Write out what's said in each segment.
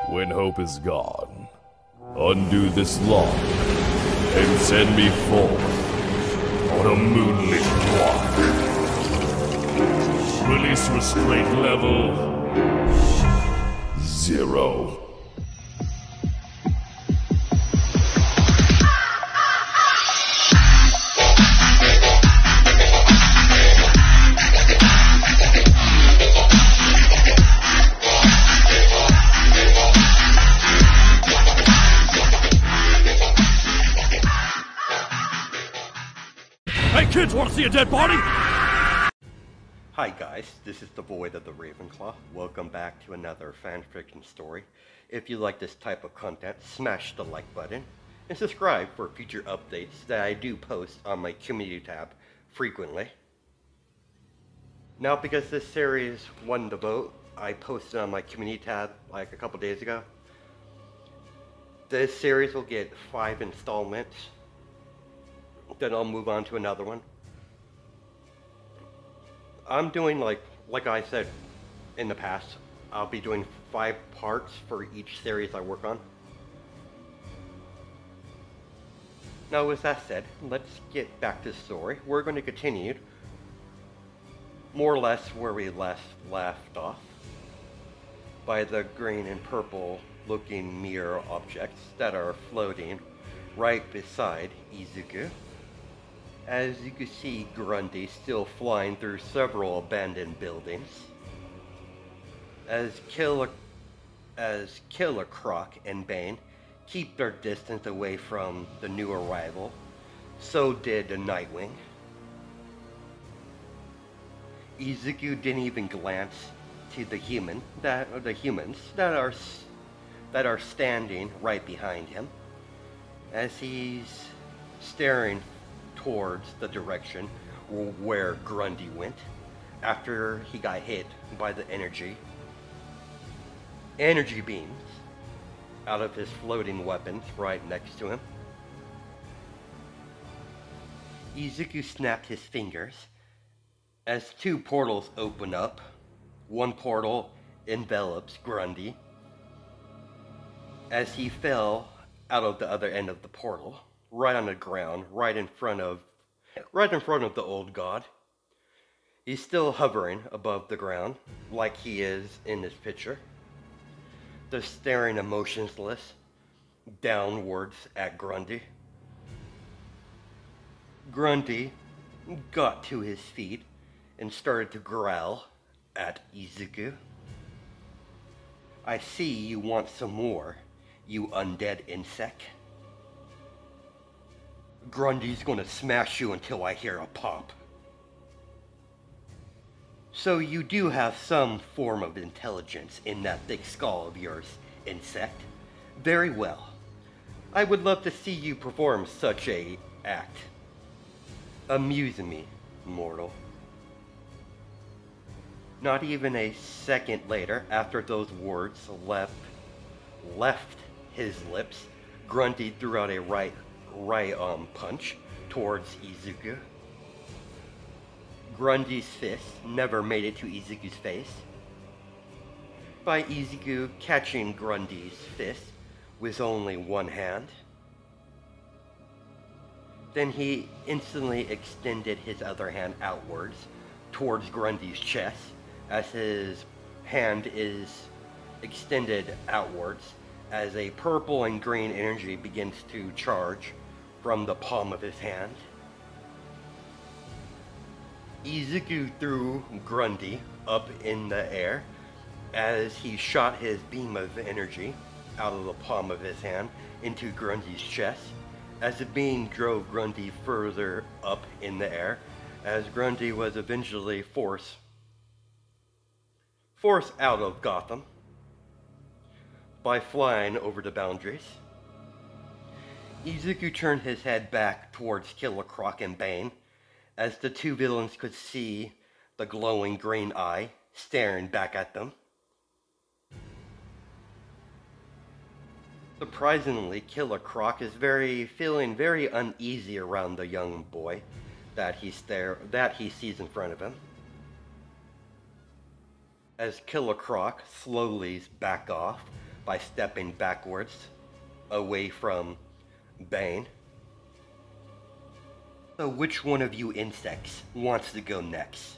When hope is gone, undo this lock and send me forth on a moonlit walk. Release restraint level 0. Hey kids, wanna see a dead body? Hi guys, this is the Void of the Ravenclaw. Welcome back to another fanfiction story. If you like this type of content, smash the like button and subscribe for future updates that I do post on my community tab frequently. Now, because this series won the vote, I posted on my community tab like a couple days ago. This series will get 5 installments. Then I'll move on to another one. I'm doing like I said in the past, I'll be doing 5 parts for each series I work on. Now with that said, let's get back to the story. We're going to continue more or less where we left off, by the green and purple looking mirror objects that are floating right beside Izuku. As you can see, Grundy still flying through several abandoned buildings. As Killer Croc and Bane keep their distance away from the new arrival, so did the Nightwing. Izuku didn't even glance to the humans that are standing right behind him, as he's staring towards the direction where Grundy went after he got hit by the energy beams out of his floating weapons right next to him. Izuku snapped his fingers as 2 portals open up. One portal envelops Grundy as he fell out of the other end of the portal, right on the ground, right in front of the old god. He's still hovering above the ground, like he is in this picture, just staring emotionless downwards at Grundy. Grundy got to his feet and started to growl at Izuku. "I see you want some more, you undead insect. Grundy's gonna smash you until I hear a pop." "So you do have some form of intelligence in that thick skull of yours, insect. Very well. I would love to see you perform such a act. Amuse me, mortal." Not even a second later, after those words left his lips, Grundy threw out a right punch towards Izuku. Grundy's fist never made it to Izuku's face. By Izuku catching Grundy's fist with only one hand, then he instantly extended his other hand outwards towards Grundy's chest, as his hand is extended outwards as a purple and green energy begins to charge from the palm of his hand. Izuku threw Grundy up in the air as he shot his beam of energy out of the palm of his hand into Grundy's chest, as the beam drove Grundy further up in the air, as Grundy was eventually forced out of Gotham by flying over the boundaries. Izuku turned his head back towards Killer Croc and Bane, as the 2 villains could see the glowing green eye staring back at them. Surprisingly, Killer Croc is feeling very uneasy around the young boy that he sees in front of him. as Killer Croc slowly backs off by stepping backwards away from Bane. So which one of you insects wants to go next?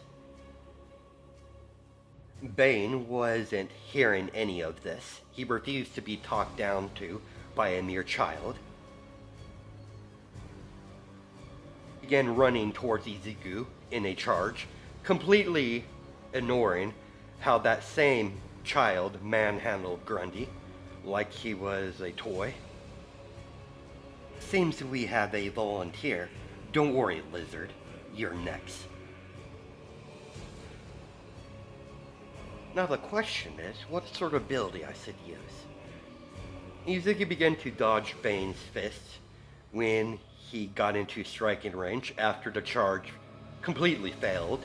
Bane wasn't hearing any of this. He refused to be talked down to by a mere child. He began running towards Izuku in a charge, completely ignoring how that same child manhandled Grundy like he was a toy. Seems we have a volunteer. Don't worry, Lizard. You're next. Now the question is, what sort of ability I should use? Izuku began to dodge Bane's fists when he got into striking range after the charge completely failed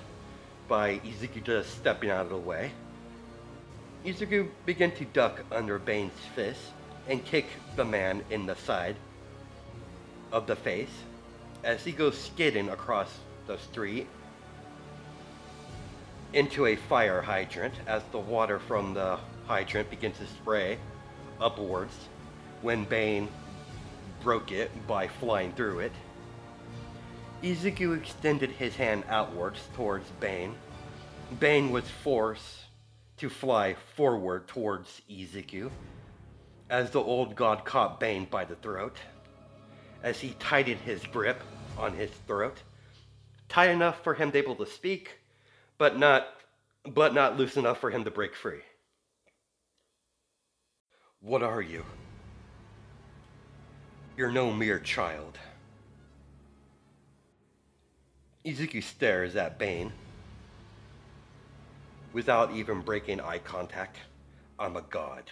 by Izuku just stepping out of the way. Izuku began to duck under Bane's fists and kick the man in the side of the face as he goes skidding across the street into a fire hydrant as the water from the hydrant begins to spray upwards when Bane broke it by flying through it. Izuku extended his hand outwards towards Bane. Bane was forced to fly forward towards Izuku as the old god caught Bane by the throat as he tightened his grip on his throat, tight enough for him to be able to speak, but not loose enough for him to break free. What are you? You're no mere child. Izuku stares at Bane without even breaking eye contact. I'm a god.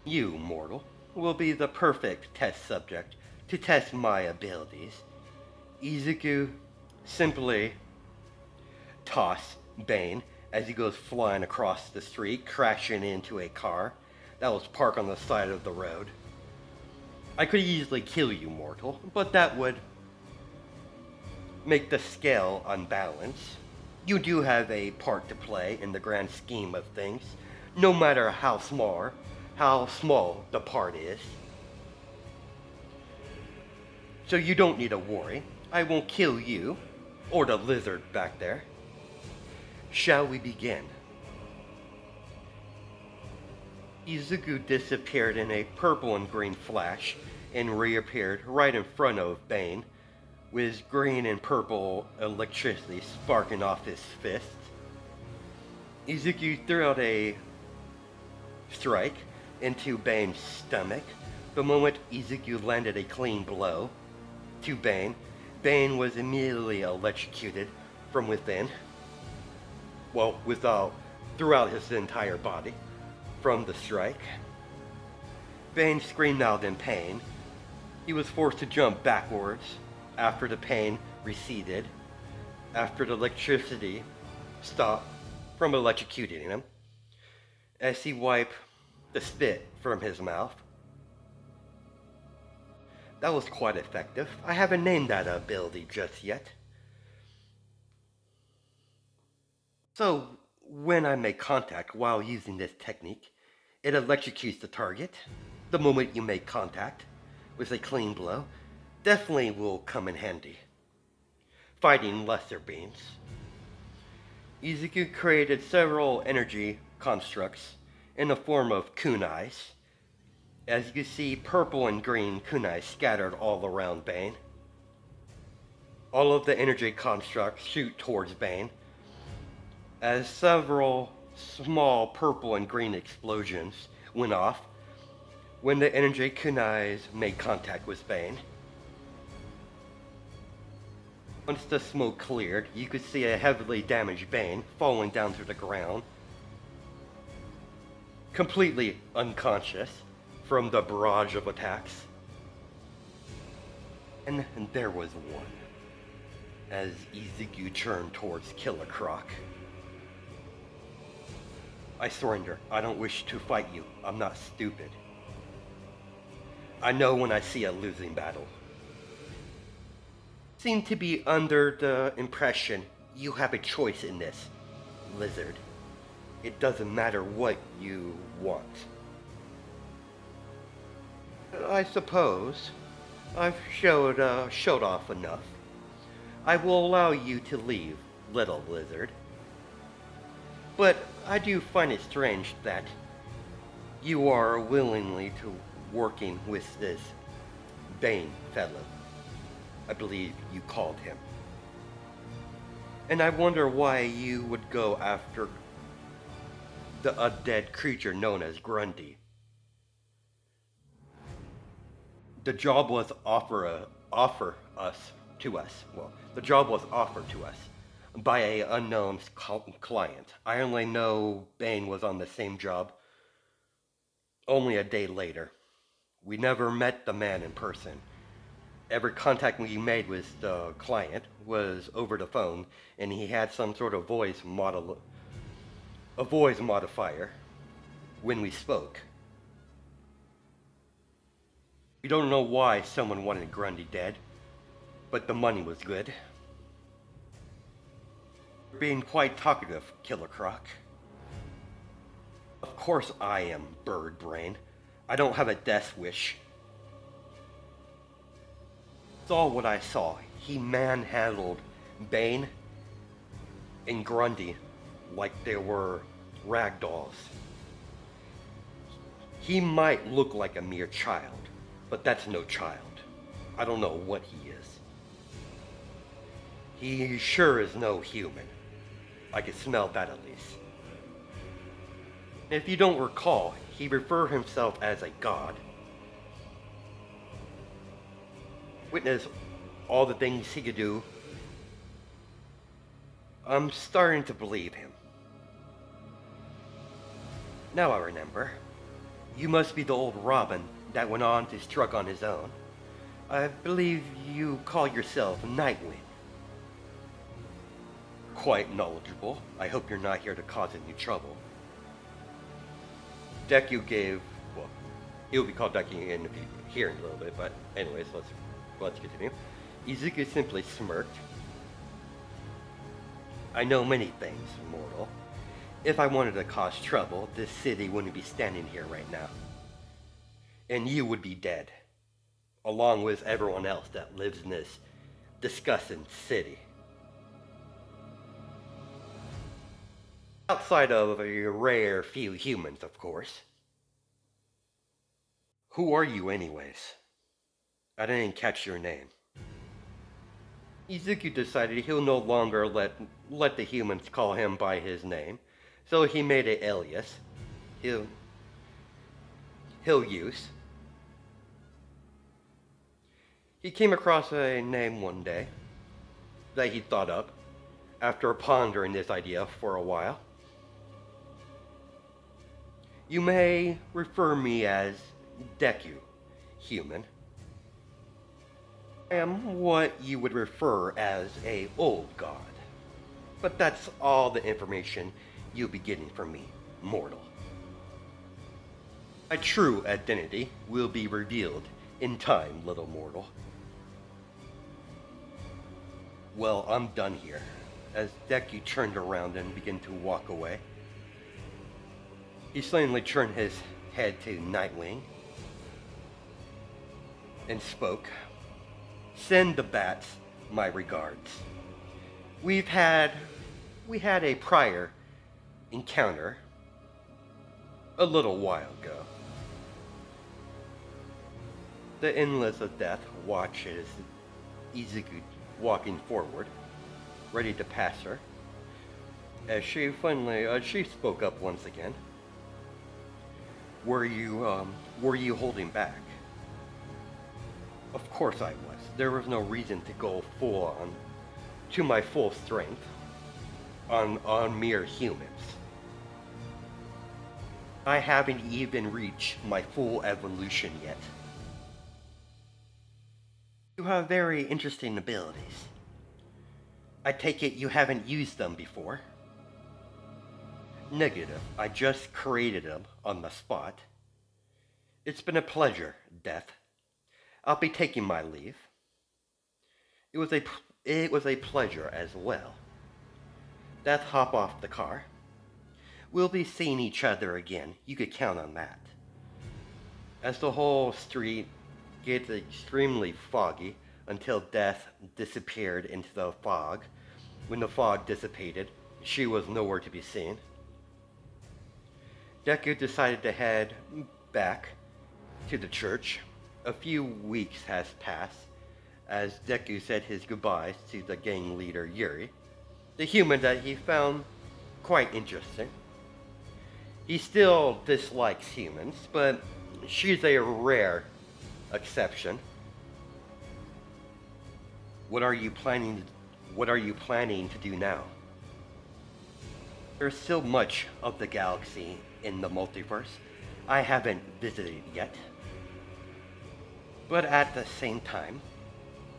You, mortal, will be the perfect test subject to test my abilities. Izuku simply tossed Bane as he goes flying across the street, crashing into a car that was parked on the side of the road. I could easily kill you, mortal, but that would make the scale unbalanced. You do have a part to play in the grand scheme of things, no matter how small the part is. So you don't need to worry. I won't kill you, or the lizard back there. Shall we begin? Izuku disappeared in a purple and green flash and reappeared right in front of Bane, with green and purple electricity sparking off his fists. Izuku threw out a strike into Bane's stomach. The moment Izuku landed a clean blow to Bane, Bane was immediately electrocuted from within. Well, throughout his entire body from the strike. Bane screamed out in pain. He was forced to jump backwards after the pain receded, after the electricity stopped from electrocuting him, as he wiped the spit from his mouth. That was quite effective. I haven't named that ability just yet. So, when I make contact while using this technique, it electrocutes the target. The moment you make contact with a clean blow, definitely will come in handy. Fighting lesser beings. Izuku created several energy constructs in the form of kunais. As you can see, purple and green kunai scattered all around Bane. All of the energy constructs shoot towards Bane, as several small purple and green explosions went off when the energy kunais made contact with Bane. Once the smoke cleared, you could see a heavily damaged Bane falling down to the ground, completely unconscious from the barrage of attacks. And there was one, as Izuku turned towards Killer Croc. I surrender. I don't wish to fight you. I'm not stupid. I know when I see a losing battle. Seem to be under the impression you have a choice in this, Lizard. It doesn't matter what you want. I suppose I've showed off enough. I will allow you to leave, little lizard. But I do find it strange that you are willingly to working with this Bane fellow. I believe you called him. And I wonder why you would go after the undead creature known as Grundy. The job was offered to us by a unknown client. I only know Bane was on the same job only a day later. We never met the man in person. Every contact we made with the client was over the phone, and he had some sort of voice modifier when we spoke. We don't know why someone wanted Grundy dead, but the money was good. You're being quite talkative, Killer Croc. Of course I am, Bird Brain. I don't have a death wish. Saw what I saw. He manhandled Bane and Grundy like they were rag dolls. He might look like a mere child, but that's no child. I don't know what he is. He sure is no human. I can smell that at least. If you don't recall, he referred himself as a god. Witness all the things he could do. I'm starting to believe him. Now I remember. You must be the old Robin that went on to struggle on his own. I believe you call yourself Nightwing. Quite knowledgeable. I hope you're not here to cause any trouble. Deku gave, well, he'll be called Deku in here in a little bit, but anyways, let's continue. Izuku simply smirked. I know many things, mortal. If I wanted to cause trouble, this city wouldn't be standing here right now. And you would be dead, along with everyone else that lives in this disgusting city. Outside of a rare few humans, of course. Who are you anyways? I didn't catch your name. Izuku decided he'll no longer let the humans call him by his name, so he made an alias he'll use. He came across a name one day that he thought up after pondering this idea for a while. You may refer me as Deku, human. I am what you would refer as a old god. But that's all the information you'll be getting from me, mortal. My true identity will be revealed in time, little mortal. Well, I'm done here. As Deku turned around and began to walk away, he suddenly turned his head to Nightwing and spoke. Send the bats my regards. We had a prior encounter a little while ago. The Endless of Death watches Izuku walking forward, ready to pass her, as she spoke up once again. Were you holding back? Of course I was. There was no reason to go full on, to my full strength, on mere humans. I haven't even reached my full evolution yet. You have very interesting abilities. I take it you haven't used them before? Negative. I just created them on the spot. It's been a pleasure, Death. I'll be taking my leave. It was a pleasure as well. Death hopped off the car. we'll be seeing each other again. You could count on that. As the whole street gets extremely foggy until Death disappeared into the fog. When the fog dissipated, she was nowhere to be seen. Deku decided to head back to the church. A few weeks has passed as Deku said his goodbyes to the gang leader Yuri, the human that he found quite interesting. He still dislikes humans, but she's a rare exception. What are you planning to do now? There's so much of the galaxy in the multiverse I haven't visited yet. But at the same time,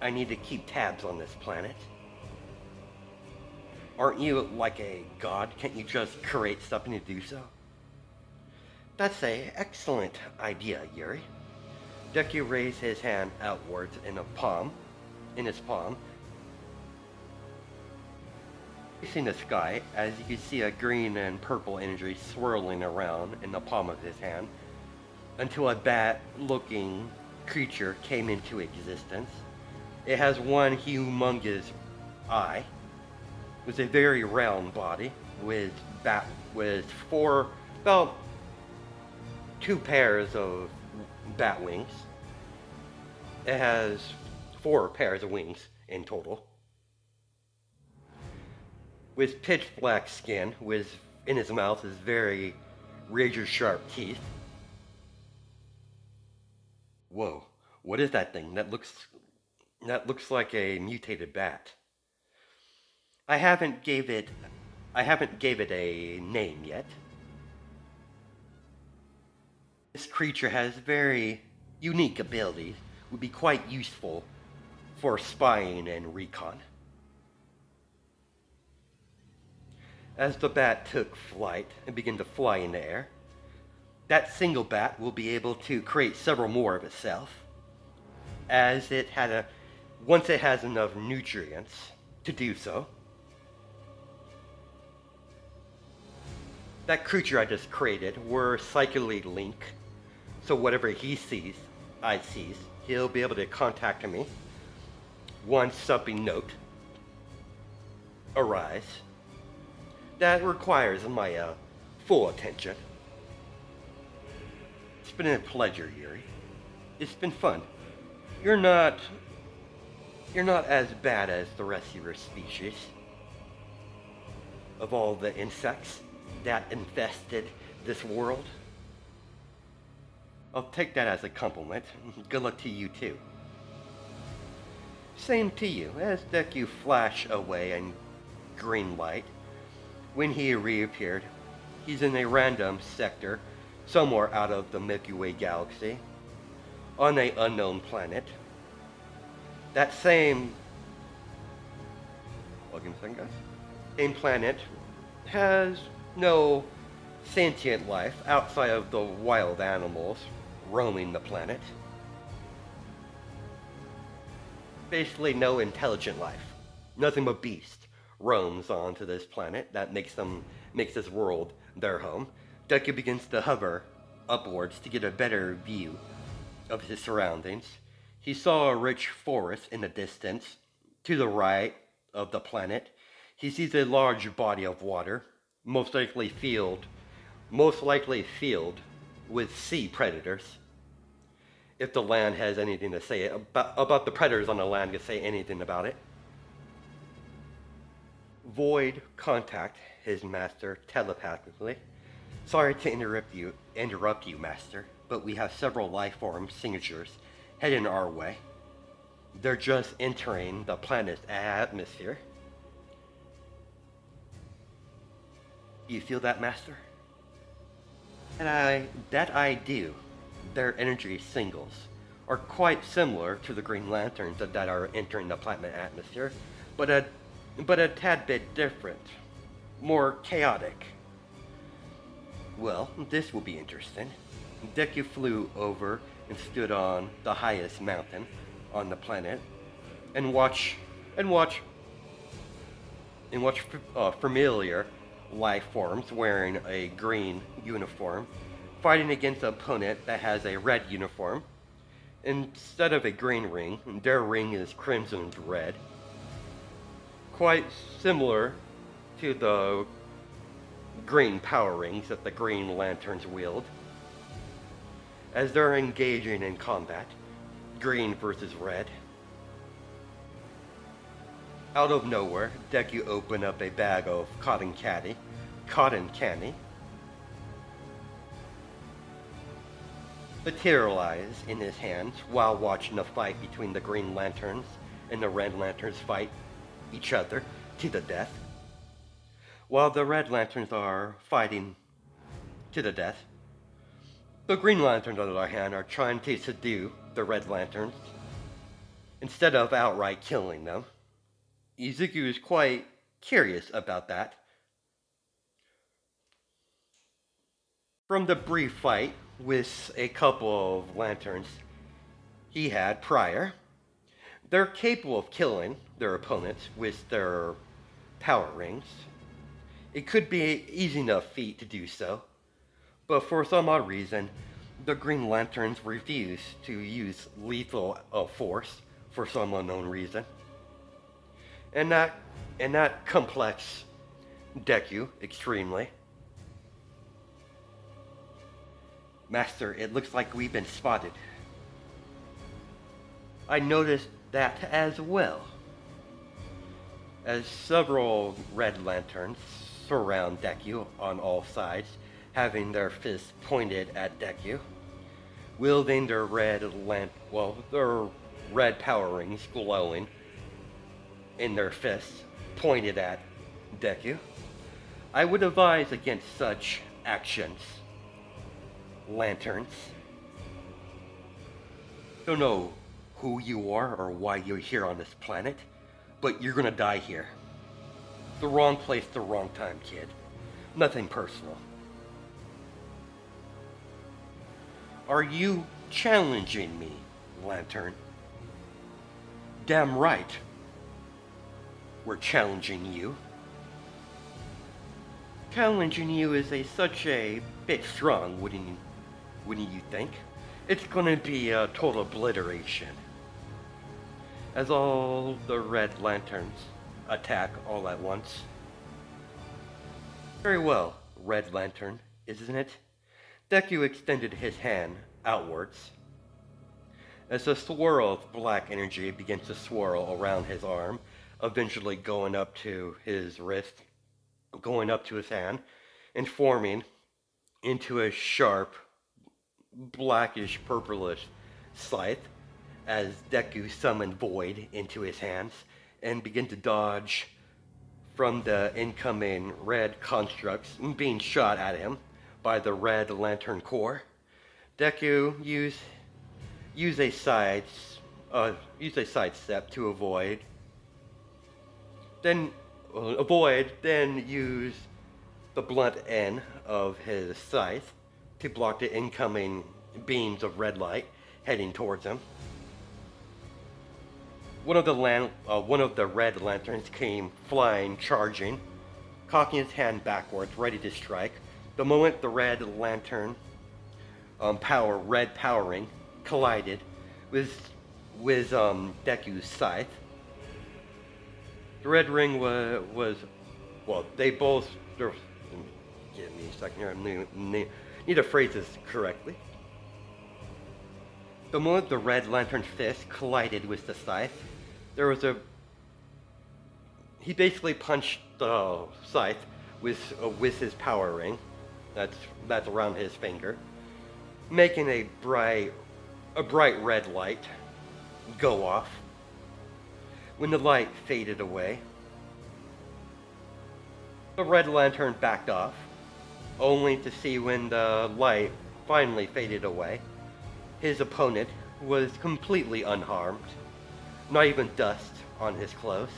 I need to keep tabs on this planet. Aren't you like a god? Can't you just create something to do so? That's an excellent idea, Yuri. Deku raised his hand outwards in his palm. Facing the sky, as you can see a green and purple energy swirling around in the palm of his hand, until a bat-looking creature came into existence. It has one humongous eye, with a very round body, with about 2 pairs of bat wings. It has 4 pairs of wings in total. With pitch black skin, in his mouth is very razor sharp teeth. Whoa, what is that thing? That looks like a mutated bat. I haven't gave it a name yet. This creature has very unique abilities, would be quite useful for spying and recon. As the bat took flight and began to fly in the air, that single bat will be able to create several more of itself, as once it has enough nutrients to do so. That creature I just created, we're psychically linked, so whatever he sees, I sees, he'll be able to contact me once something note arrives that requires my full attention. It's been a pleasure, Yuri. It's been fun. You're not as bad as the rest of your species. Of all the insects that infested this world. I'll take that as a compliment. Good luck to you too. Same to you, as Deku flashed away in green light. When he reappeared, he's in a random sector somewhere out of the Milky Way galaxy, on an unknown planet. That same planet has no sentient life outside of the wild animals roaming the planet. Basically no intelligent life. Nothing but beast roams onto this planet that makes this world their home. Deku begins to hover upwards to get a better view of his surroundings. He saw a rich forest in the distance to the right of the planet. He sees a large body of water, most likely filled with sea predators. If the land has anything to say about the predators on the land, to say anything about it. Void contact his master telepathically. Sorry to interrupt you, master, but we have several life form signatures heading our way. They're just entering the planet's atmosphere. You feel that, master? That I do. Their energy singles are quite similar to the Green Lanterns that are entering the planet atmosphere, but a tad bit different, more chaotic. Well, this will be interesting. Deku flew over and stood on the highest mountain on the planet, and watch familiar life forms wearing a green uniform, fighting against an opponent that has a red uniform. Instead of a green ring, their ring is crimsoned red. Quite similar to the green power rings that the Green Lanterns wield. As they're engaging in combat, green versus red. Out of nowhere, Deku opened up a bag of cotton candy, materialized in his hands while watching a fight between the Green Lanterns and the Red Lanterns fight each other to the death. While the Red Lanterns are fighting to the death, the Green Lanterns, on the other hand, are trying to subdue the Red Lanterns instead of outright killing them. Izuku is quite curious about that. From the brief fight with a couple of lanterns he had prior, they're capable of killing their opponents with their power rings. It could be an easy enough feat to do so, but for some odd reason, the Green Lanterns refuse to use lethal force for some unknown reason. And that complex Deku extremely. Master, it looks like we've been spotted. I noticed that as well. As several Red Lanterns surround Deku on all sides, having their fists pointed at Deku, wielding their their red power rings glowing in their fists, pointed at Deku. I would advise against such actions, Lanterns. Don't know who you are or why you're here on this planet, but you're gonna die here. The wrong place, the wrong time, kid. Nothing personal. Are you challenging me, Lantern? Damn right. We're challenging you. Challenging you is such a bit strong, wouldn't you think? It's gonna be a total obliteration. As all the Red Lanterns attack all at once. Very well, Red Lantern, isn't it? Deku extended his hand outwards. As a swirl of black energy begins to swirl around his arm, eventually going up to his wrist, going up to his hand, and forming into a sharp, blackish, purplish scythe, as Deku summoned Void into his hands and began to dodge from the incoming red constructs being shot at him by the Red Lantern Corps. Deku used a sidestep to avoid. Then used the blunt end of his scythe to block the incoming beams of red light heading towards him. One of the Red Lanterns came flying, charging, cocking his hand backwards, ready to strike. The moment the Red Lantern red powering collided with Deku's scythe, the red ring was they both. Give me a second here. I need to phrase this correctly. The moment the Red Lantern's fist collided with the scythe, he basically punched the scythe with his power ring, that's around his finger, making a bright red light go off. When the light faded away, the Red Lantern backed off, only to see when the light finally faded away, his opponent was completely unharmed, not even dust on his clothes.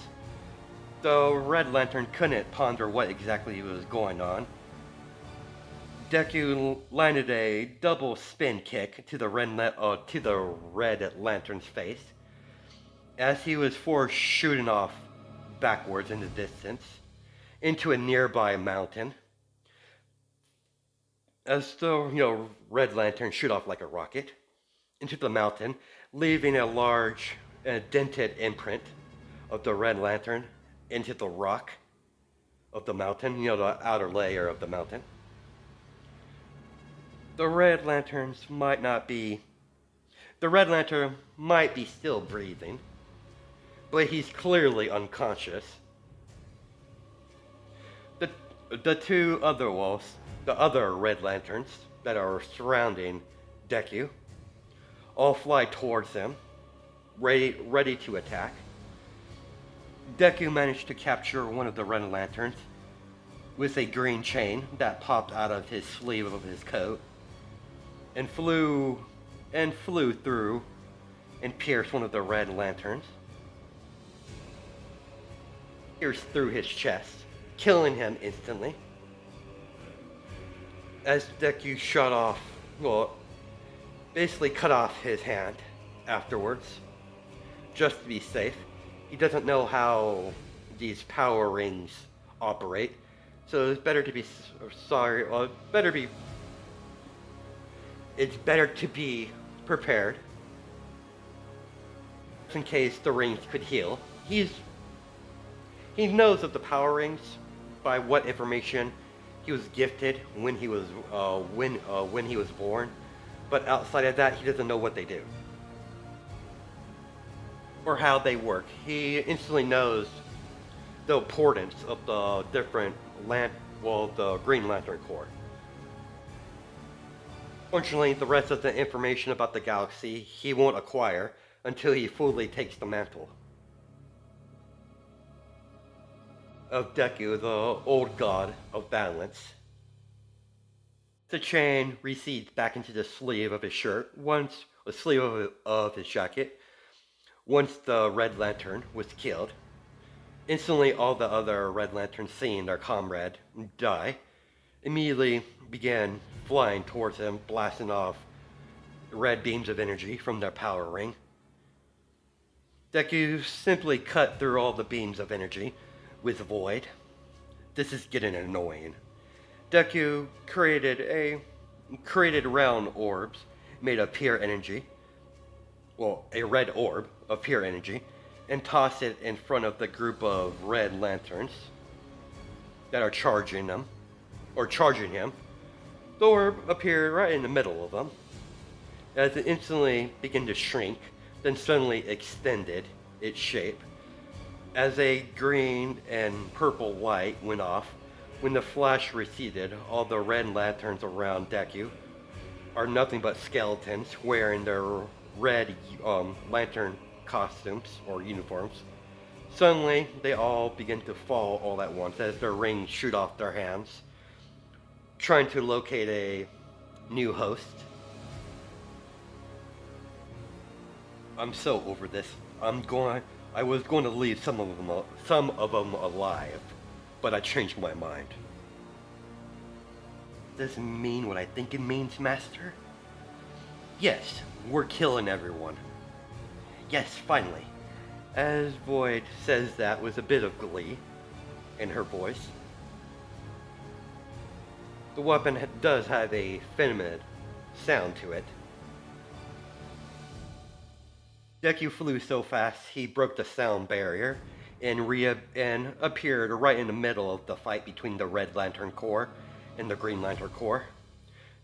The Red Lantern couldn't ponder what exactly was going on. Deku landed a double spin kick to the Red Lantern's face, as he was forced shooting off backwards in the distance, into a nearby mountain. As the Red Lantern shoot off like a rocket into the mountain, leaving a large dented imprint of the Red Lantern into the rock of the mountain, the outer layer of the mountain. The Red Lantern might be still breathing, but he's clearly unconscious. The two other wolves, the other Red Lanterns that are surrounding Deku, all fly towards him, ready to attack. Deku managed to capture one of the Red Lanterns with a green chain that popped out of his sleeve of his coat and flew through and pierced one of the Red Lanterns. Pierced through his chest, killing him instantly. As Deku basically cut off his hand afterwards, just to be safe. He doesn't know how these power rings operate, so it's better to be prepared in case the rings could heal. He knows of the power rings by what information he was gifted when he was born, but outside of that, he doesn't know what they do or how they work. He instantly knows the importance of the different the Green Lantern Corps. Fortunately, the rest of the information about the galaxy he won't acquire until he fully takes the mantle of Deku, the old god of balance. The chain recedes back into the sleeve of his shirt, of his jacket. Once the Red Lantern was killed, instantly all the other Red Lanterns, seeing their comrade die, immediately began flying towards him, blasting off red beams of energy from their power ring. Deku simply cut through all the beams of energy with Void. This is getting annoying. Deku created round orbs made of pure energy. Well, a red orb of pure energy, and tossed it in front of the group of Red Lanterns that are charging him. The orb appeared right in the middle of them, as it instantly began to shrink, then suddenly extended its shape. As a green and purple light went off, when the flash receded, all the Red Lanterns around Deku are nothing but skeletons wearing their red lantern costumes or uniforms. Suddenly, they all begin to fall all at once as their rings shoot off their hands, trying to locate a new host. I'm so over this. I was going to leave some of them alive, but I changed my mind. Does it mean what I think it means, Master? Yes, we're killing everyone. Yes, finally. As Void says that with a bit of glee in her voice. The weapon does have a feminine sound to it. Deku flew so fast he broke the sound barrier and appeared right in the middle of the fight between the Red Lantern Corps and the Green Lantern Corps.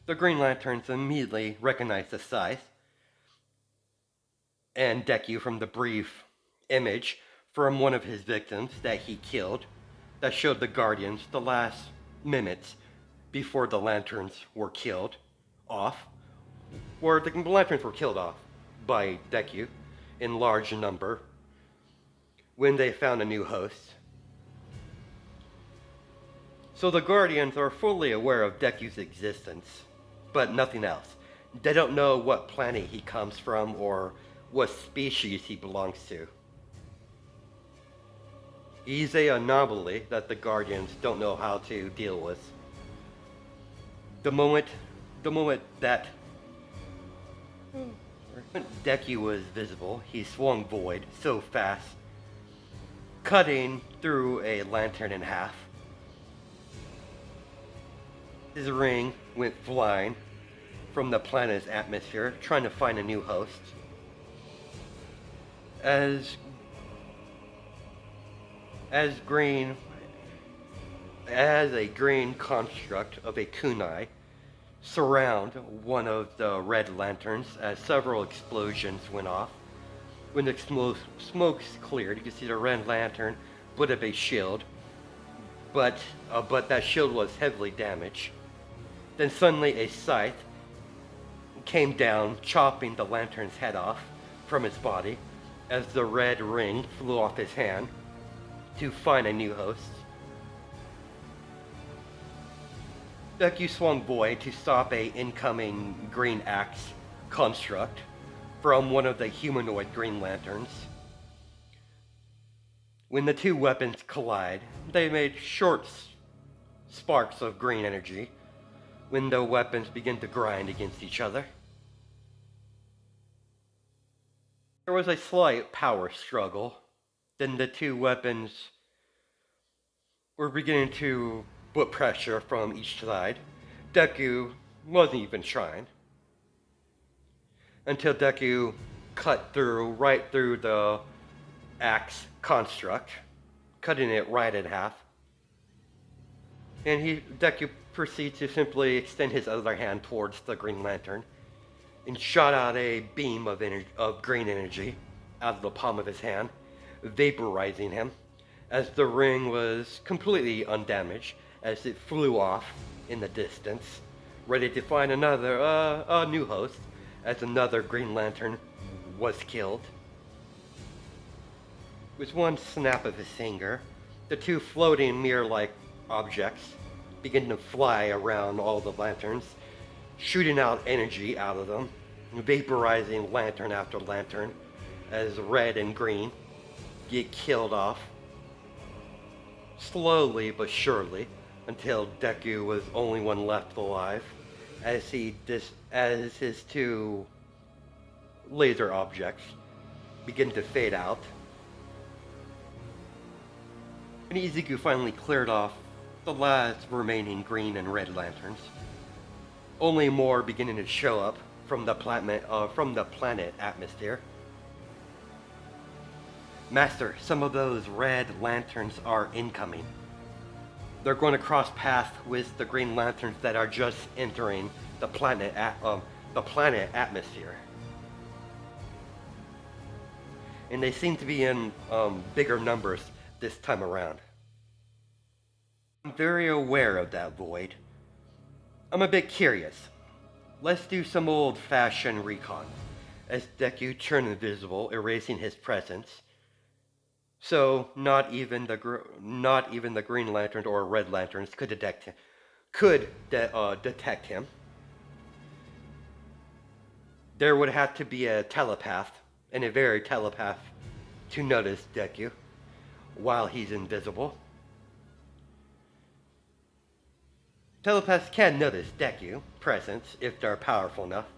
The Green Lanterns immediately recognized the scythe and Deku from the brief image from one of his victims that he killed that showed the Guardians the last minutes before the Lanterns were killed off, or the Lanterns were killed off by Deku in large number when they found a new host. So the Guardians are fully aware of Deku's existence, but nothing else. They don't know what planet he comes from or what species he belongs to. He's an anomaly that the Guardians don't know how to deal with. The moment that Deku was visible, he swung Void so fast, cutting through a lantern in half, His ring went flying from the planet's atmosphere, trying to find a new host. As a green construct of a kunai surround one of the red lanterns as several explosions went off. When the smoke's cleared, you can see the red lantern put up a shield, but that shield was heavily damaged. Then suddenly a scythe came down, chopping the lantern's head off from its body as the red ring flew off his hand to find a new host. Deku swung Void to stop a incoming green axe construct from one of the humanoid Green Lanterns. When the two weapons collide, they made short sparks of green energy when the weapons begin to grind against each other. There was a slight power struggle. Then the two weapons were beginning to put pressure from each side. Deku wasn't even trying, until Deku cut right through the axe construct, cutting it right in half. And Deku proceeds to simply extend his other hand towards the Green Lantern and shot out a beam of green energy out of the palm of his hand, vaporizing him, as the ring was completely undamaged as it flew off in the distance, ready to find a new host, as another Green Lantern was killed. With one snap of his finger, the two floating mirror-like objects begin to fly around all the lanterns, shooting out energy out of them, vaporizing lantern after lantern as red and green get killed off, slowly but surely, until Deku was only one left alive, as his two laser objects begin to fade out. And Izuku finally cleared off the last remaining green and red lanterns, only more beginning to show up from the planet atmosphere. Master, some of those red lanterns are incoming. They're going to cross paths with the Green Lanterns that are just entering the planet atmosphere. And they seem to be in bigger numbers this time around. I'm very aware of that, Void. I'm a bit curious. Let's do some old-fashioned recon, as Deku turned invisible, erasing his presence. So not even the Green Lantern or Red Lanterns could detect him. There would have to be a telepath, and a very telepath, to notice Deku while he's invisible. Telepaths can notice Deku's presence if they're powerful enough,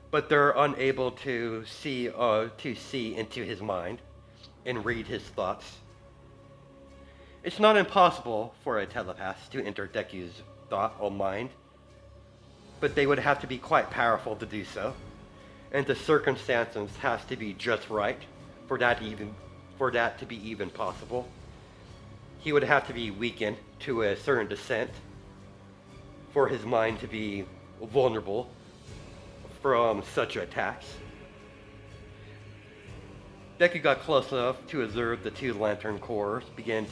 but they're unable to see into his mind and read his thoughts. It's not impossible for a telepath to enter Deku's thought or mind, but they would have to be quite powerful to do so, and the circumstances has to be just right for that to be even possible. He would have to be weakened to a certain extent for his mind to be vulnerable from such attacks. Deku got close enough to observe the two Lantern Corps begin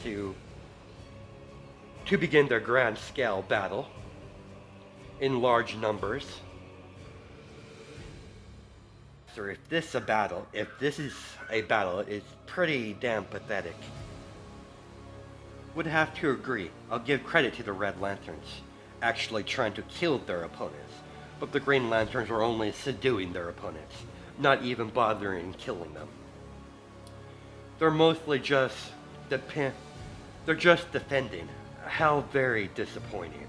their grand scale battle in large numbers. So if this is a battle, it's pretty damn pathetic. Would have to agree. I'll give credit to the Red Lanterns actually trying to kill their opponents, but the Green Lanterns were only subduing their opponents, not even bothering killing them. They're mostly just defending. How very disappointing.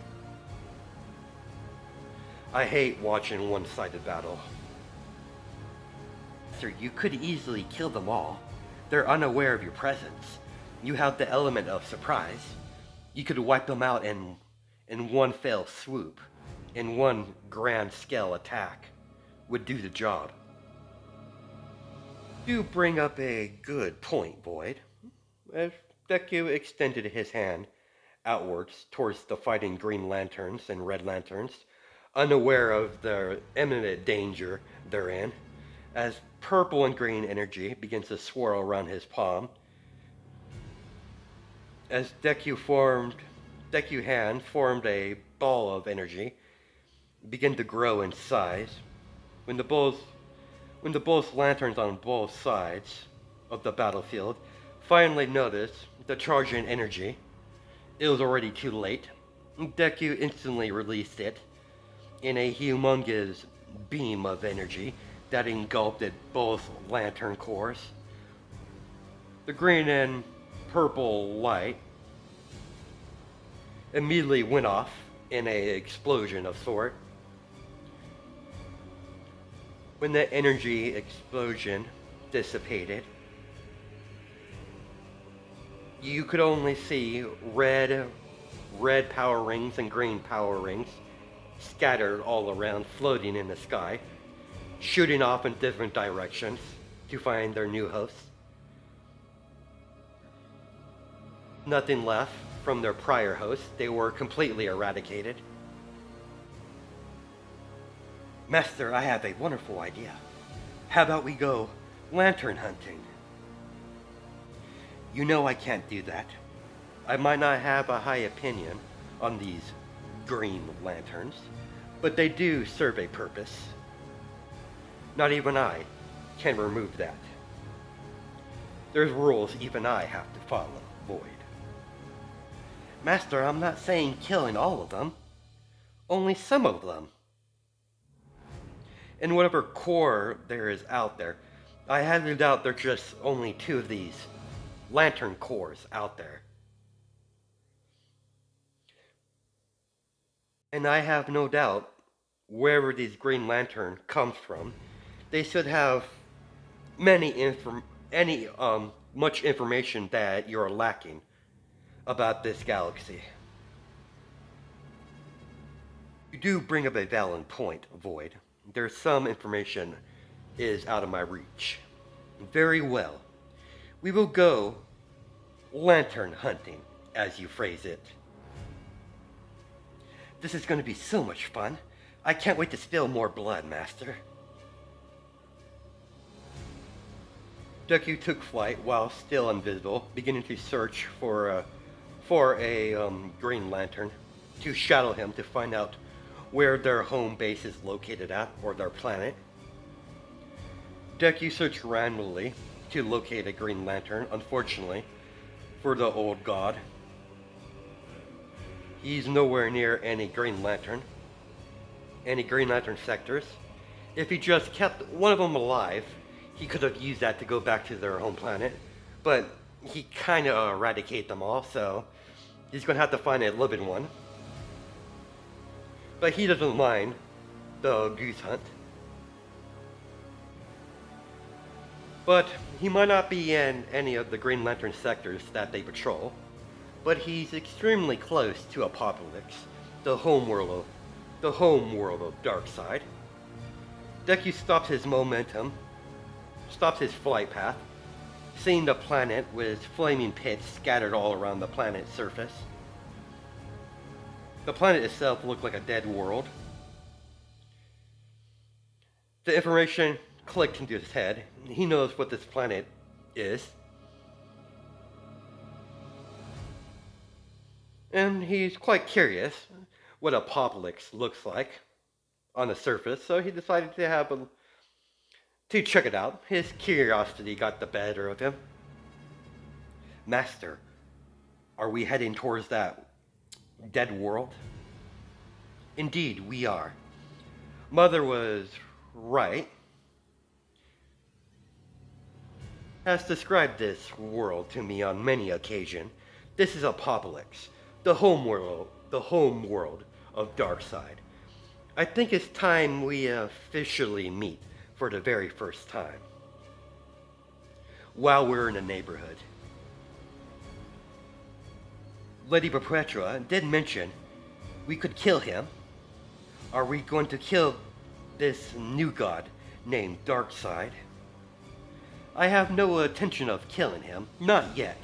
I hate watching one-sided battle. Sir, you could easily kill them all. They're unaware of your presence. You have the element of surprise. You could wipe them out in one fell swoop, in one grand scale attack, would do the job. You bring up a good point, Void. As Deku extended his hand outwards towards the fighting Green Lanterns and Red Lanterns, unaware of the imminent danger they're in, as purple and green energy begins to swirl around his palm. As Deku hand formed a ball of energy, began to grow in size. When the both lanterns on both sides of the battlefield finally noticed the charge in energy, it was already too late. Deku instantly released it in a humongous beam of energy that engulfed both lantern cores. The green and purple light immediately went off in an explosion of sort. When the energy explosion dissipated, you could only see red power rings and green power rings scattered all around, floating in the sky, shooting off in different directions to find their new hosts. Nothing left from their prior hosts. They were completely eradicated. Master, I have a wonderful idea. How about we go lantern hunting? You know I can't do that. I might not have a high opinion on these green lanterns, but they do serve a purpose. Not even I can remove that. There's rules even I have to follow, Void. Master, I'm not saying killing all of them. Only some of them. In whatever core there is out there, I have no doubt there's just only 2 of these lantern cores out there. And I have no doubt, wherever these Green Lantern comes from, they should have much information that you're lacking about this galaxy. You do bring up a valid point, Void. There's some information is out of my reach. Very well. We will go lantern hunting, as you phrase it. This is going to be so much fun. I can't wait to spill more blood, Master. Deku took flight while still invisible, beginning to search for a Green Lantern to shadow him to find out where their home base is located at, or their planet. Deku searched randomly to locate a Green Lantern. Unfortunately for the old god, he's nowhere near any Green Lantern sectors. If he just kept one of them alive, he could have used that to go back to their home planet, but he kind of eradicated them all, so he's going to have to find a living one. But he doesn't mind the goose hunt. But he might not be in any of the Green Lantern sectors that they patrol, but he's extremely close to Apocalypse, the home world of Darkseid. Deku stops his flight path, seeing the planet with flaming pits scattered all around the planet's surface. The planet itself looked like a dead world. The information clicked into his head. He knows what this planet is. And he's quite curious what Apocalypse looks like on the surface, so he decided to check it out. His curiosity got the better of him. Master, are we heading towards that dead world? Indeed, we are. Mother was right. Has described this world to me on many occasions. This is Apocalypse, the home world of Darkseid. I think it's time we officially meet for the very first time, while we're in the neighborhood. Lady Perpetua did mention We could kill him. Are we going to kill this new god named Darkseid? I have no intention of killing him, not yet.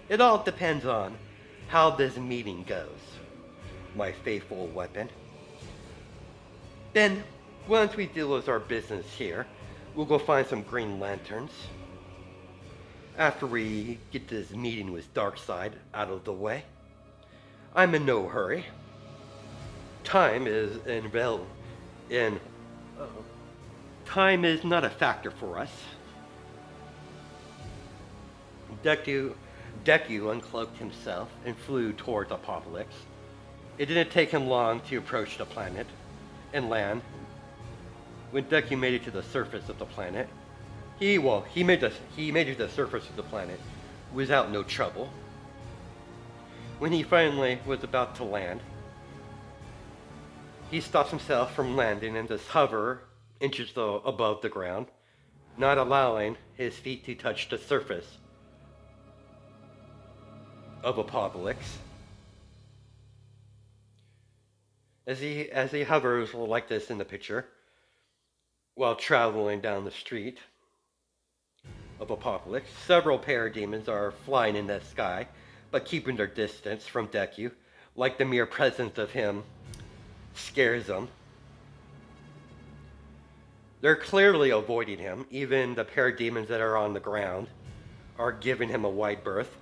It all depends on how this meeting goes, my faithful weapon. Then, once we deal with our business here, we'll go find some Green Lanterns. After we get this meeting with Darkseid out of the way. I'm in no hurry. Time is time is not a factor for us. Deku uncloaked himself and flew towards Apocalypse. It didn't take him long to approach the planet and land. When Deku made it to the surface of the planet, he made it to the surface of the planet without no trouble. When he finally was about to land, he stops himself from landing and just hover inches above the ground, not allowing his feet to touch the surface of Apocalypse. As he hovers like this in the picture, while traveling down the street of Apocalypse, several parademons are flying in the sky, but keeping their distance from Deku, like the mere presence of him scares them. They're clearly avoiding him. Even the parademons that are on the ground are giving him a wide berth.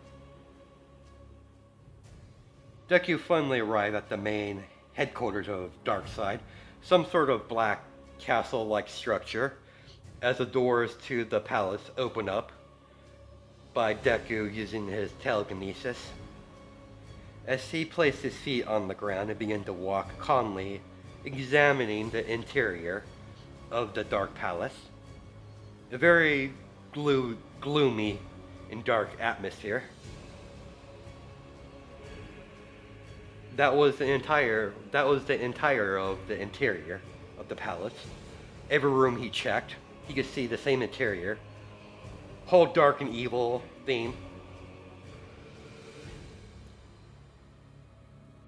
Deku finally arrived at the main headquarters of Darkseid, some sort of black castle-like structure, as the doors to the palace open up by Deku using his telekinesis. As he placed his feet on the ground and began to walk calmly, examining the interior of the dark palace. A very gloomy and dark atmosphere. That was the entire of the interior of the palace. Every room he checked, he could see the same interior. Whole dark and evil theme.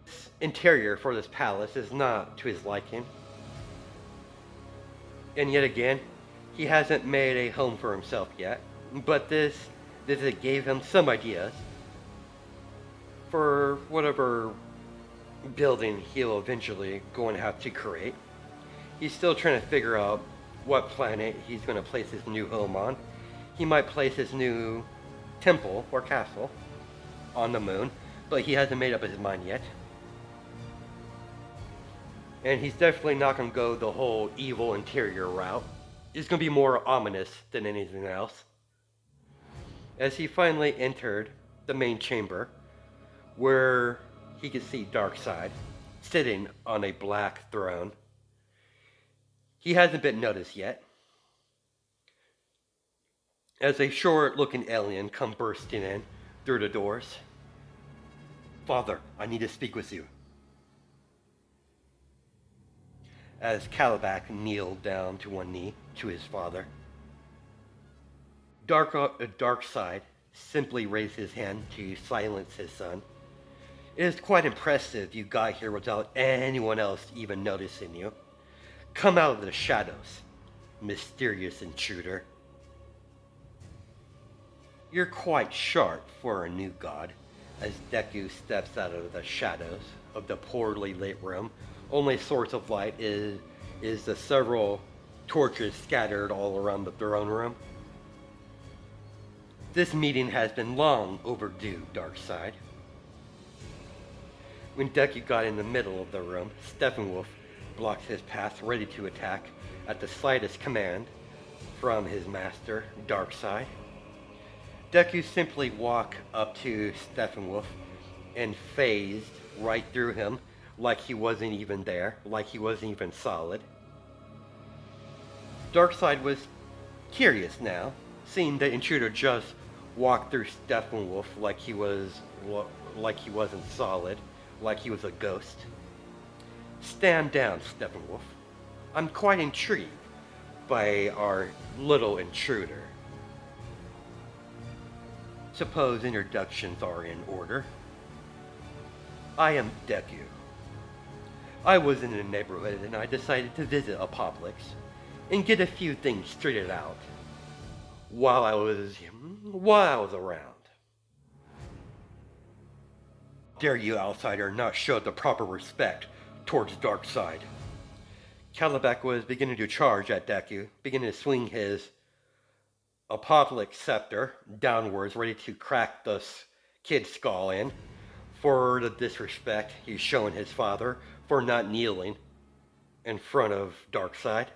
This interior for this palace is not to his liking. And yet again, he hasn't made a home for himself yet. But this gave him some ideas for whatever building he'll eventually going to have to create. He's still trying to figure out what planet he's going to place his new home on. He might place his new temple or castle on the moon, but he hasn't made up his mind yet. And he's definitely not going to go the whole evil interior route. It's going to be more ominous than anything else. As he finally entered the main chamber, where he could see Darkseid sitting on a black throne. He hasn't been noticed yet, as a short-looking alien come bursting in through the doors. "Father, I need to speak with you." As Kalibak kneeled down to one knee to his father, Darkseid simply raised his hand to silence his son. "It is quite impressive you got here without anyone else even noticing you. Come out of the shadows, mysterious intruder." "You're quite sharp for a new god," as Deku steps out of the shadows of the poorly lit room. Only source of light is the several torches scattered all around the throne room. "This meeting has been long overdue, Darkseid." When Deku got in the middle of the room, Steppenwolf blocked his path, ready to attack at the slightest command from his master, Darkseid. Deku simply walked up to Steppenwolf and phased right through him like he wasn't even there, like he wasn't even solid. Darkseid was curious now, seeing the intruder just walk through Steppenwolf like he wasn't solid, like he was a ghost. "Stand down, Steppenwolf. I'm quite intrigued by our little intruder. Suppose introductions are in order." I am Deku. I was in the neighborhood and I decided to visit Apoplex and get a few things straightened out while I was around. Dare you, outsider, not show the proper respect towards Darkseid. Calabac was beginning to charge at Deku, beginning to swing his Apoplex scepter downwards, ready to crack the kid's skull in for the disrespect he's showing his father for not kneeling in front of Darkseid.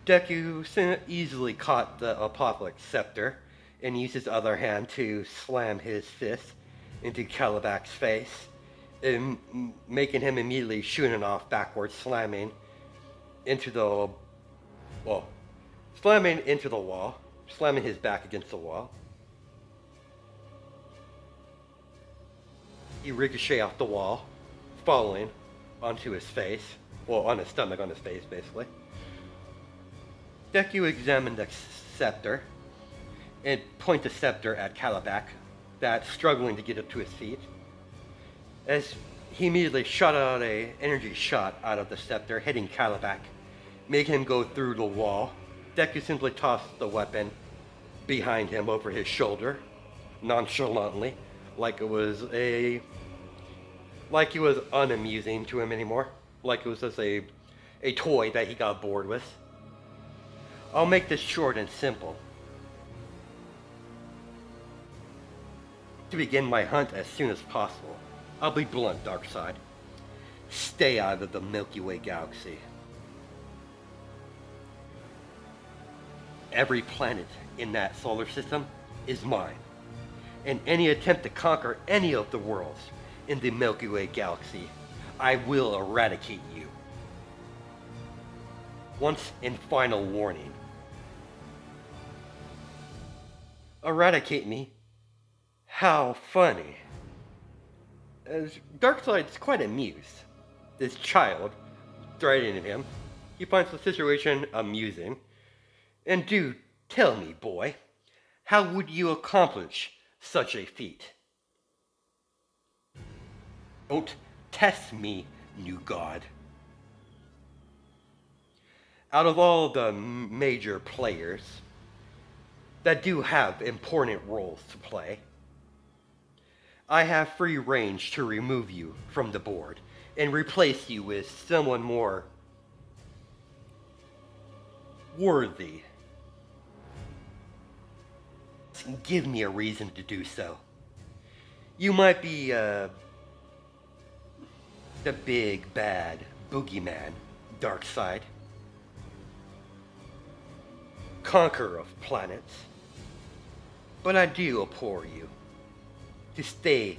Deku easily caught the Apoplex scepter and used his other hand to slam his fist into Calabac's face, and making him immediately shooting off backwards, slamming into the wall, slamming his back against the wall. He ricocheted off the wall, falling onto his face, well, on his stomach, on his face, basically. Deku examined the scepter and pointed the scepter at Calabac, that's struggling to get up to his feet, as he immediately shot out an energy shot out of the scepter, hitting Calabac, making him go through the wall. Deku simply tossed the weapon behind him over his shoulder, nonchalantly, like he was unamusing to him anymore, like it was just a toy that he got bored with. I'll make this short and simple. To begin my hunt as soon as possible, I'll be blunt, Darkseid. Stay out of the Milky Way galaxy. Every planet in that solar system is mine, and any attempt to conquer any of the worlds in the Milky Way galaxy, I will eradicate you. Once and final warning. Eradicate me? How funny. As Darkseid's quite amused. This child threatening him. He finds the situation amusing. And do tell me, boy, how would you accomplish such a feat? Don't test me, new god. Out of all the major players that do have important roles to play, I have free range to remove you from the board and replace you with someone more worthy. Give me a reason to do so. You might be the big bad boogeyman, Darkseid, conqueror of planets, but I do implore you to stay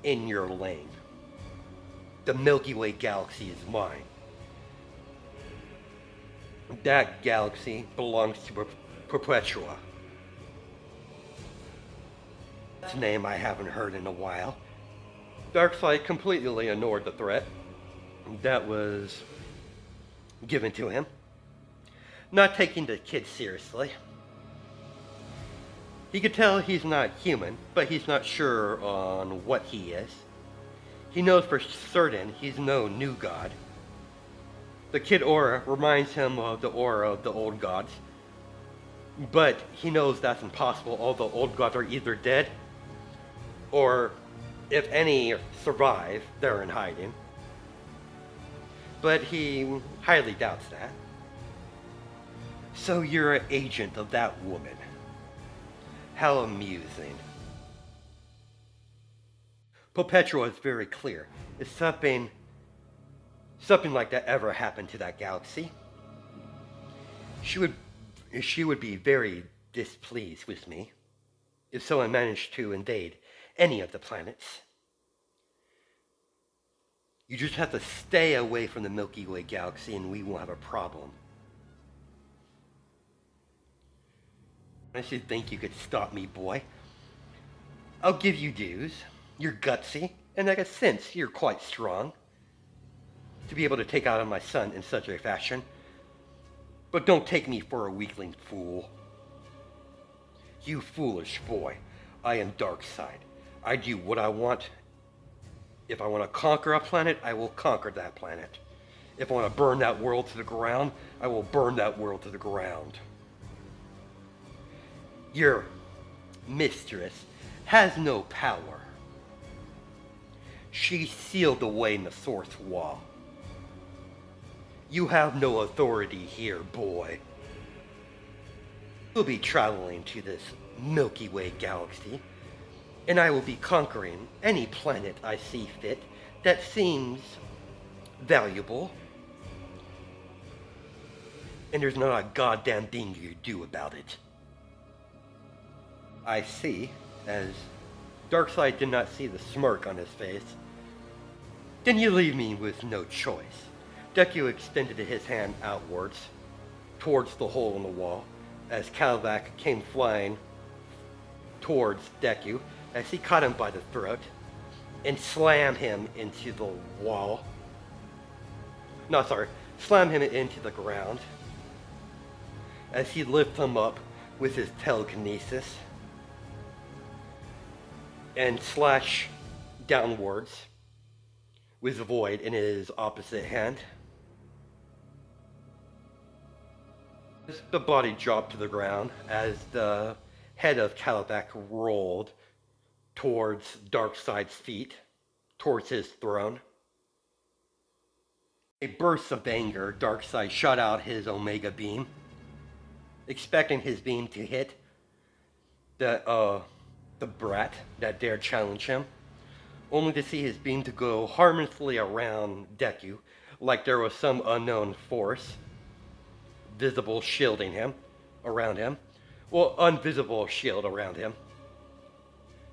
in your lane. The Milky Way galaxy is mine. That galaxy belongs to Perpetua. That's a name I haven't heard in a while. Darkseid completely ignored the threat that was given to him, not taking the kid seriously. He could tell he's not human, but he's not sure on what he is. He knows for certain he's no new god. The kid aura reminds him of the aura of the old gods, but he knows that's impossible. All the old gods are either dead, or if any survive, they're in hiding. But he highly doubts that. So you're an agent of that woman. How amusing. Perpetua is very clear. If something like that ever happened to that galaxy, she would be very displeased with me if someone managed to invade any of the planets. You just have to stay away from the Milky Way galaxy and we won't have a problem. I should think you could stop me, boy. I'll give you dues. You're gutsy, and I can sense you're quite strong to be able to take out on my son in such a fashion. But don't take me for a weakling fool. You foolish boy. I am Darkseid. I do what I want, If I want to conquer a planet, I will conquer that planet. If I want to burn that world to the ground, I will burn that world to the ground. Your mistress has no power. She's sealed away in the source wall. You have no authority here, boy. We'll be traveling to this Milky Way galaxy, and I will be conquering any planet I see fit that seems valuable. And there's not a goddamn thing you do about it. I see, as Darkseid did not see the smirk on his face. Then you leave me with no choice. Deku extended his hand outwards, towards the hole in the wall, as Kalibak came flying towards Deku, as he caught him by the throat, and slammed him into the wall. No, sorry, slammed him into the ground, as he lifted him up with his telekinesis, and slash downwards with the void in his opposite hand. The body dropped to the ground as the head of Kalibak rolled towards Darkseid's feet, towards his throne. A burst of anger, Darkseid shot out his Omega Beam, expecting his beam to hit the brat that dared challenge him, only to see his beam to go harmlessly around Deku, like there was some unknown force visible shielding him, around him. Well, invisible shield around him.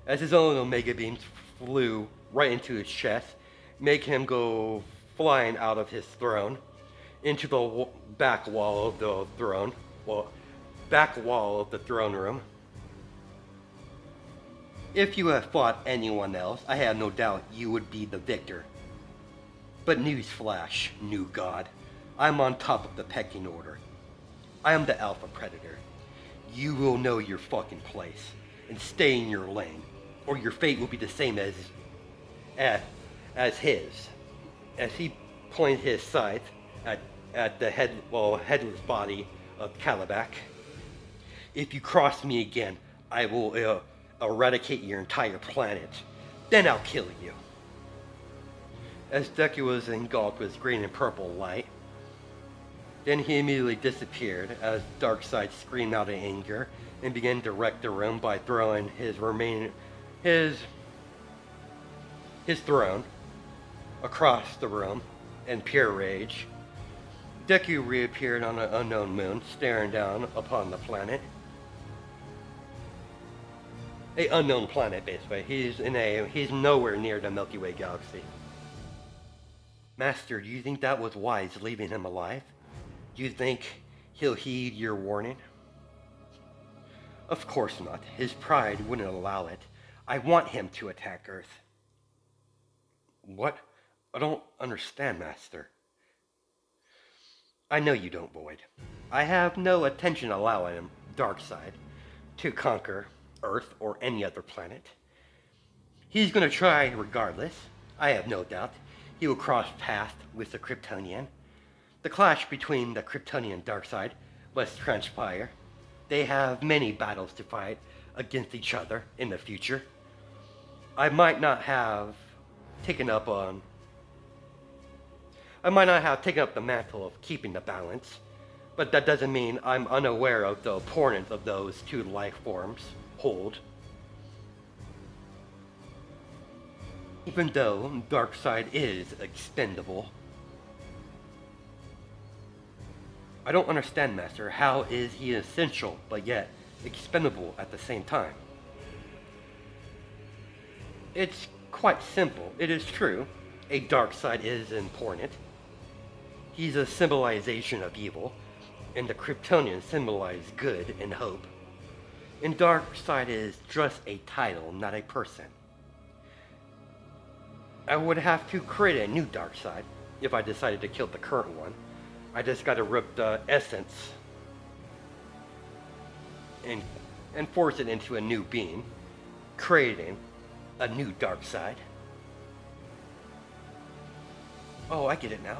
As his own Omega Beams flew right into his chest, making him go flying out of his throne, into the back wall of the throne. Well, back wall of the throne room. If you had fought anyone else, I have no doubt you would be the victor. But newsflash, new god, I'm on top of the pecking order. I am the Alpha Predator. You will know your fucking place and stay in your lane, or your fate will be the same as his. As he pointed his scythe at the headless body of Kalibak. If you cross me again, I will eradicate your entire planet. Then I'll kill you. As Deku was engulfed with green and purple light, then he immediately disappeared as Darkseid screamed out in anger and began to wreck the room by throwing his throne across the room in pure rage. Deku reappeared on an unknown moon, staring down upon the planet. A unknown planet, basically. He's nowhere near the Milky Way galaxy. Master, do you think that was wise, leaving him alive? Do you think he'll heed your warning? Of course not. His pride wouldn't allow it. I want him to attack Earth. What? I don't understand, Master. I know you don't, Void. I have no intention of allowing him, Darkseid, to conquer Earth or any other planet. He's going to try regardless. I have no doubt he will cross paths with the Kryptonian. The clash between the Kryptonian and Darkseid must transpire. They have many battles to fight against each other in the future. I might not have taken up the mantle of keeping the balance, but that doesn't mean I'm unaware of the importance of those two life forms hold. Even though Darkseid is expendable. I don't understand, Master. How is he essential, but yet expendable at the same time? It's quite simple. It is true. A Darkseid is important. He's a symbolization of evil, and the Kryptonians symbolize good and hope. And Darkseid is just a title, not a person. I would have to create a new Darkseid if I decided to kill the current one. I just gotta rip the essence and force it into a new being, creating a new Darkseid. Oh, I get it now.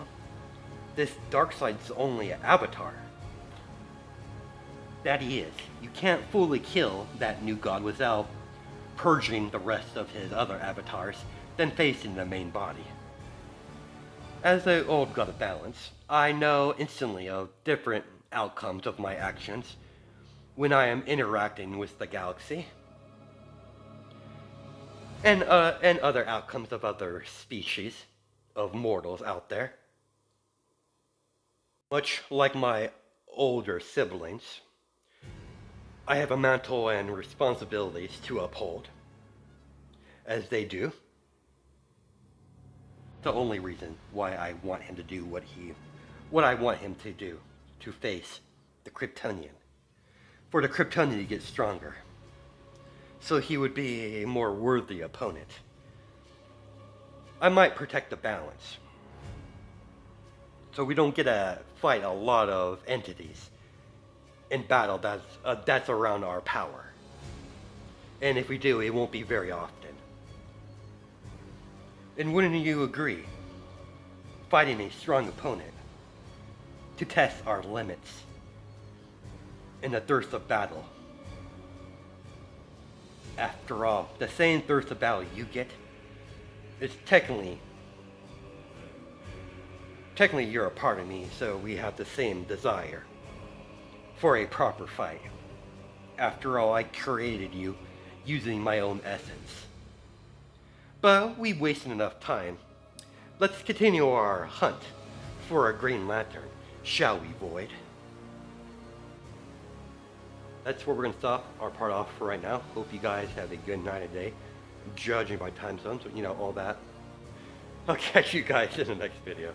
This Darkseid's only an avatar. That he is. You can't fully kill that new god without purging the rest of his other avatars, then facing the main body. As an old god of balance, I know instantly of different outcomes of my actions when I am interacting with the galaxy, and other outcomes of other species of mortals out there. Much like my older siblings, I have a mantle and responsibilities to uphold, as they do. The only reason why I want him to do what I want him to do, to face the Kryptonian, for the Kryptonian to get stronger, so he would be a more worthy opponent. I might protect the balance, so we don't get to fight a lot of entities in battle that's around our power. And if we do, it won't be very often. And wouldn't you agree? Fighting a strong opponent to test our limits in the thirst of battle. After all, the same thirst of battle you get is technically you're a part of me, so we have the same desire for a proper fight. After all, I created you using my own essence. But we've wasted enough time. Let's continue our hunt for a Green Lantern, shall we, Void? That's where we're going to stop our part off for right now. Hope you guys have a good night and day, judging by time zones, you know, all that. I'll catch you guys in the next video.